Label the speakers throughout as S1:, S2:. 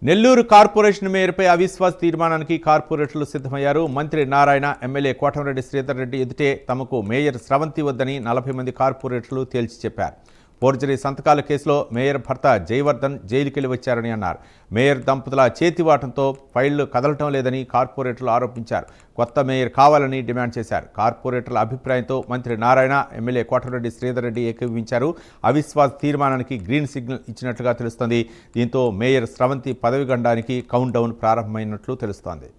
S1: Nellore corporation మేయర్పై అవిశ్వాస తీర్మానానికి కార్పొరేటర్లు సిద్ధమయ్యారు. మంత్రి నారాయణ, ఎమ్మెల్యే కోటంరెడ్డి శ్రీధర్ రెడ్డి ఎదుటే తమకు మేయర్ స్రవంతి వద్దని 40 మంది కార్పొరేటర్లు తేల్చి చెప్పారు. ఫోర్జరీ సంతకాల కేసులో మేయర్ భర్త జయవర్ధన్ జైలుకెళ్లి వచ్చారని అన్నారు. మేయర్ దంపతుల చేతివాటంతో ఫైళ్లు కదలటం లేదని కార్పొరేటర్లు ఆరోపించారు. కొత్త మేయర్ కావాలని డిమాండ్ చేశారు. కార్పొరేటర్ల అభిప్రాయంతో మంత్రి నారాయణ, ఎమ్మెల్యే కోటంరెడ్డి శ్రీధర్ రెడ్డి ఏకీభవించారు. అవిశ్వాస తీర్మానానికి గ్రీన్ సిగ్నల్ ఇచ్చినట్లుగా తెలుస్తోంది. దీంతో మేయర్ స్రవంతి పదవి గండానికి కౌంట్ డౌన్ ప్రారంభమైనట్లు తెలుస్తోంది.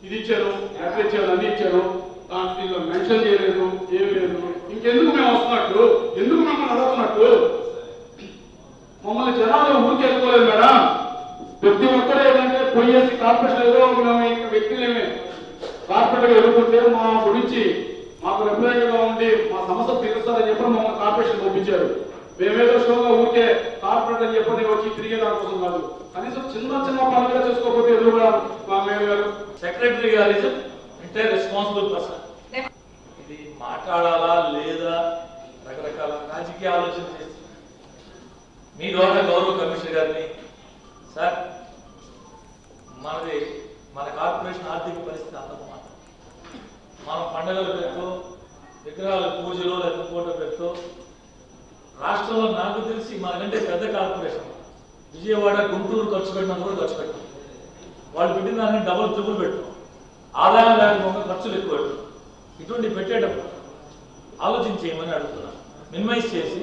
S2: ఇది ఇచ్చారు, యాప్ ఇచ్చారు, అన్ని ఇచ్చారు, దాంట్లో మెన్షన్ చేయలేదు, ఏమి లేదు. ఇంకెందుకు మేము వస్తున్నట్టు, ఎందుకు మమ్మల్ని అడుగుతున్నట్టు? మమ్మల్ని జనాలు ఊరికి వెళ్ళిపోలేదు మేడం. ప్రతి ఒక్కరు ఏంటంటే పోయేసి కార్పొరేషన్ ఏదో మేము వ్యక్తులేమే కార్పొరేట్గా ఎదుర్కొంటే మా గురించి మాకు రెగ్యులర్గా ఉండి మా సమస్య తీరుస్తారని చెప్పి మమ్మల్ని కార్పొరేషన్ పంపించారు. మేమేదో షోగా ఊరికే కార్పొరేట్ అని చెప్పని వచ్చి తిరిగే దానికోసం కాదు. కనీసం చిన్న చిన్న పనులుగా చేసుకోకపోతే ఎదురు కూడా మా మేయర్ గారు
S3: సెక్రటరీ గారు అంటే రెస్పాన్సిబుల్ పర్సన్. ఇది మాట్లాడాలా లేదా రకరకాల రాజకీయ ఆలోచన చేసి మీ ద్వారా గౌరవ కమిషనర్ గారిని, సార్ మన కార్పొరేషన్ ఆర్థిక పరిస్థితి అందమాట, మన పండుగల పేరుతో విగ్రహాల పూజలో లేదా ఫోటో పేరుతో రాష్ట్రంలో నాకు తెలిసి మనకంటే పెద్ద కార్పొరేషన్ విజయవాడ, గుంటూరు ఖర్చు పెట్టినంత కూడా ఖర్చు పెట్టాం. వాళ్ళు పెట్టిన దాన్ని డబుల్ ట్రిపుల్ పెట్టాం. ఆదాయం లేకపోతే ఖర్చులు ఎక్కువ పెట్టాం. ఇటువంటి పెట్టేటప్పుడు ఆలోచించేయమని అడుగుతున్నాం. మినిమైజ్ చేసి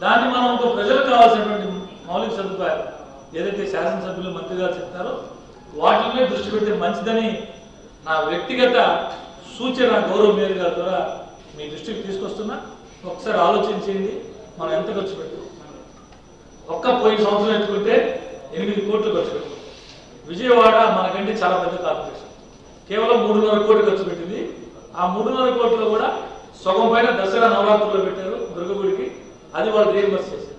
S3: దాన్ని మనం ప్రజలకు కావాల్సినటువంటి మౌలిక సదుపాయాలు ఏదైతే శాసనసభ్యులు, మంత్రి గారు చెప్తారో వాటినే దృష్టి పెడితే మంచిదని నా వ్యక్తిగత సూచన గౌరవ మేయర్ గారి ద్వారా మీ దృష్టికి తీసుకొస్తున్నా. ఒకసారి ఆలోచించేయండి, మనం ఎంత ఖర్చు పెట్టాం. ఒక్క పోయిన సంవత్సరం ఎత్తుకుంటే 8 కోట్లు ఖర్చు పెట్టాం. విజయవాడ మనకంటే చాలా పెద్ద కార్పొరేషన్, కేవలం 3.5 కోట్లు ఖర్చు పెట్టింది. ఆ 3.5 కోట్లు కూడా సగం పైన దసరా నవరాత్రులు పెట్టారు దుర్గగుడికి, అది వాళ్ళు రీఇంబర్స్ చేశారు.